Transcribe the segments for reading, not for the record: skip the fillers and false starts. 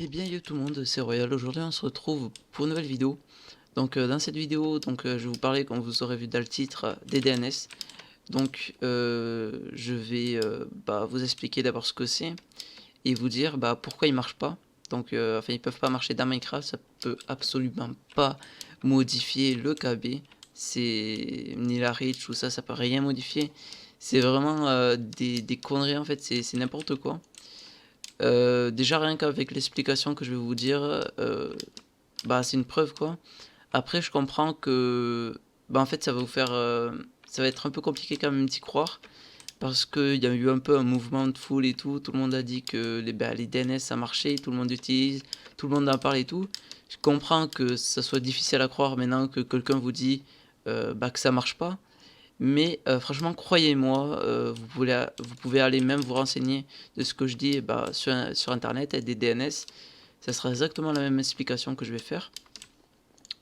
Eh bien yo tout le monde, c'est Royal. Aujourd'hui on se retrouve pour une nouvelle vidéo. Dans cette vidéo, je vais vous parler, comme vous aurez vu dans le titre, des DNS. Je vais vous expliquer d'abord ce que c'est et vous dire pourquoi ils marchent pas. Enfin ils peuvent pas marcher dans Minecraft, ça peut absolument pas modifier le KB. C'est ni la reach ou ça peut rien modifier. C'est vraiment des conneries en fait, c'est n'importe quoi. Déjà rien qu'avec l'explication que je vais vous dire, c'est une preuve quoi. Après je comprends que en fait ça va vous faire ça va être un peu compliqué quand même d'y croire parce qu'il y a eu un peu un mouvement de foule et tout le monde a dit que les DNS ça marchait, tout le monde utilise, tout le monde en parle et tout. Je comprends que ça soit difficile à croire maintenant que quelqu'un vous dit que ça marche pas. Mais franchement, croyez-moi, vous pouvez aller même vous renseigner de ce que je dis sur Internet et des DNS. Ça sera exactement la même explication que je vais faire.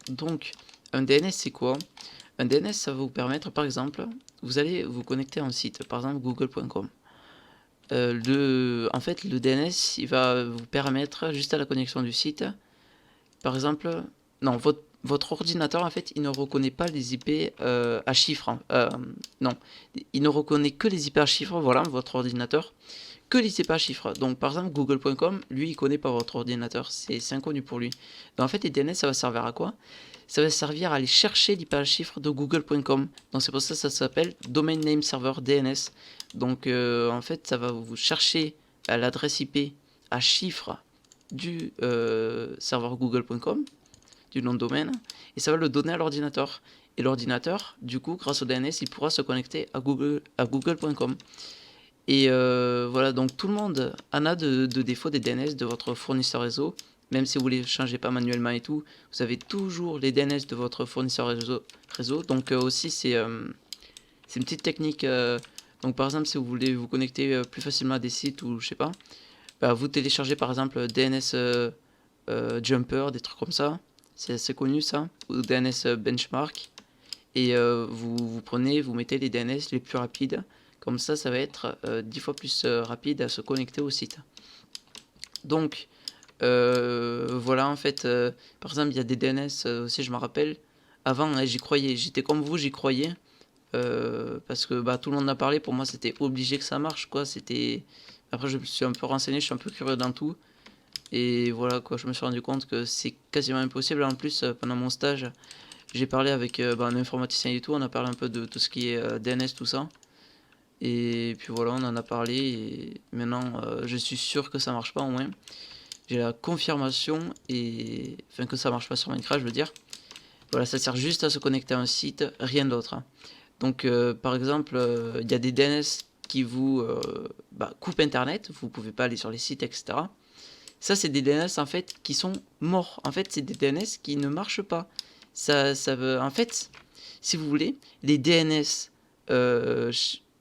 Donc, un DNS, c'est quoi? Un DNS, ça va vous permettre, par exemple, vous allez vous connecter à un site, par exemple google.com. En fait, le DNS, il va vous permettre, juste à la connexion du site, par exemple, non, votre ordinateur, en fait, il ne reconnaît pas les IP à chiffres. Non, il ne reconnaît que les IP à chiffres, voilà, votre ordinateur, que les IP à chiffres. Donc, par exemple, google.com, lui, il connaît pas votre ordinateur, c'est inconnu pour lui. Donc, en fait, les DNS, ça va servir à quoi? Ça va servir à aller chercher l'IP à chiffres de google.com. Donc, c'est pour ça que ça s'appelle Domain Name Server DNS. En fait, ça va vous chercher l'adresse IP à chiffres du serveur google.com, du nom de domaine, et ça va le donner à l'ordinateur. Et l'ordinateur, du coup, grâce au DNS, il pourra se connecter à google.com. Et voilà, donc tout le monde en a de défauts des DNS de votre fournisseur réseau, même si vous ne les changez pas manuellement et tout, vous avez toujours les DNS de votre fournisseur réseau. Donc aussi, c'est une petite technique. Donc par exemple, si vous voulez vous connecter plus facilement à des sites ou je sais pas, vous téléchargez par exemple DNS Jumper, des trucs comme ça, c'est assez connu ça, ou DNS Benchmark, et vous prenez, vous mettez les DNS les plus rapides, comme ça va être 10 fois plus rapide à se connecter au site. Donc voilà, en fait, par exemple, il y a des DNS aussi, je me rappelle, avant j'y croyais, j'étais comme vous, j'y croyais, parce que tout le monde en a parlé, pour moi c'était obligé que ça marche quoi. Après je me suis un peu renseigné, je suis un peu curieux dans tout, et voilà quoi, je me suis rendu compte que c'est quasiment impossible. En plus pendant mon stage j'ai parlé avec un informaticien et tout, on a parlé un peu de tout ce qui est DNS, tout ça, et puis voilà, on en a parlé, et maintenant je suis sûr que ça marche pas. Au moins j'ai la confirmation, et enfin que ça marche pas sur Minecraft, je veux dire. Voilà, ça sert juste à se connecter à un site, rien d'autre, hein. Par exemple, il y a des DNS qui vous coupent internet, vous pouvez pas aller sur les sites, etc. Ça, c'est des DNS en fait qui sont morts. En fait, c'est des DNS qui ne marchent pas. Ça veut, en fait, si vous voulez, les DNS, je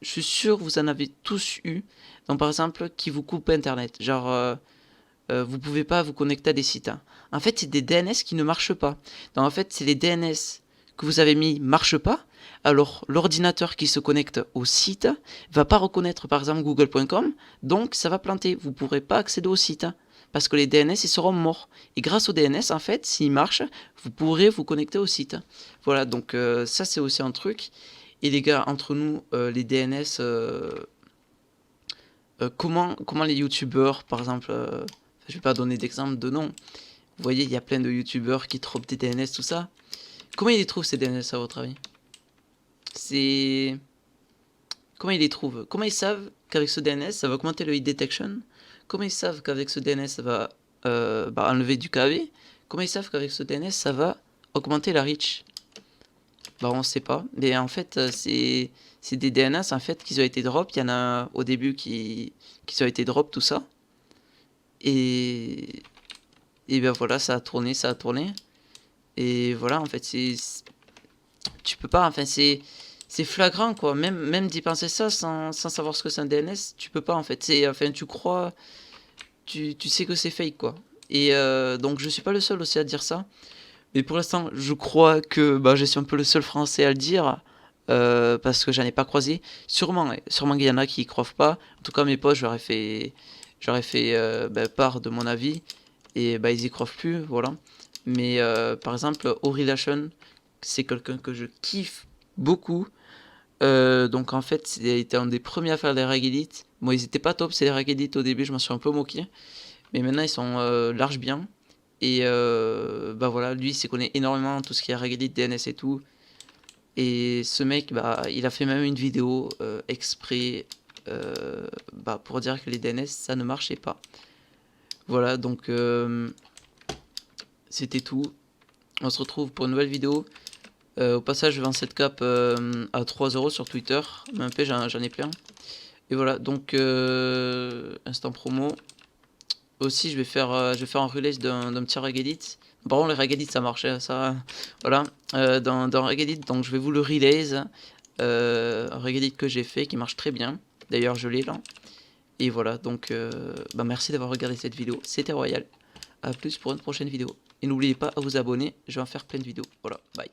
suis sûr que vous en avez tous eu. Donc, par exemple, qui vous coupent internet. Genre, vous pouvez pas vous connecter à des sites, hein. En fait, c'est des DNS qui ne marchent pas. Donc, en fait, c'est les DNS que vous avez mis marchent pas. Alors, l'ordinateur qui se connecte au site va pas reconnaître, par exemple, google.com. Donc, ça va planter. Vous pourrez pas accéder au site, hein, parce que les DNS, ils seront morts. Et grâce aux DNS, en fait, s'ils marchent, vous pourrez vous connecter au site. Voilà, donc ça, c'est aussi un truc. Et les gars, entre nous, les DNS, comment les youtubeurs, par exemple, je vais pas donner d'exemple de nom. Vous voyez, il y a plein de youtubeurs qui trouvent des DNS, tout ça. Comment ils les trouvent ces DNS à votre avis? C'est... Comment ils les trouvent? Comment ils savent qu'avec ce DNS, ça va augmenter le hit detection? Comment ils savent qu'avec ce DNS, ça va enlever du KV? Comment ils savent qu'avec ce DNS, ça va augmenter la reach? On sait pas. Mais en fait, c'est des DNS en fait qui ont été drop. Il y en a au début qui ont été drop, tout ça. Et, et ben voilà, ça a tourné, ça a tourné. Et voilà, en fait, tu peux pas, enfin, c'est flagrant, quoi. Même d'y penser ça sans savoir ce que c'est un DNS, tu peux pas, en fait. Enfin, tu crois, tu sais que c'est fake, quoi. Et donc, je suis pas le seul aussi à dire ça. Mais pour l'instant, je crois que je suis un peu le seul français à le dire. Parce que j'en ai pas croisé. Sûrement qu'il y en a qui y croient pas. En tout cas, mes potes, j'aurais fait part de mon avis. et bah ils y croient plus, voilà. Mais par exemple, Orelation, c'est quelqu'un que je kiffe beaucoup. Donc en fait, c'était un des premiers à faire les règles élites. Bon, ils étaient pas top, ces règles élites au début, je m'en suis un peu moqué. Mais maintenant, ils sont large bien. Et bah voilà, lui, il s'y connaît énormément tout ce qui est règles élites, DNS et tout. Et ce mec, bah, il a fait même une vidéo exprès bah, pour dire que les DNS, ça ne marchait pas. Voilà, donc c'était tout. On se retrouve pour une nouvelle vidéo. Au passage, je vends cette cape à 3 € sur Twitter. Mais peu, j'en ai plein. Et voilà, donc instant promo. Aussi, je vais faire un release d'un petit reg edit. Par contre, les reg edit, ça marchait, ça. Voilà, dans reg edit, donc je vais vous le release. Un reg edit que j'ai fait qui marche très bien. D'ailleurs, je l'ai là. Et voilà, donc bah, merci d'avoir regardé cette vidéo. C'était Royal. A plus pour une prochaine vidéo. Et n'oubliez pas à vous abonner, je vais en faire plein de vidéos. Voilà, bye.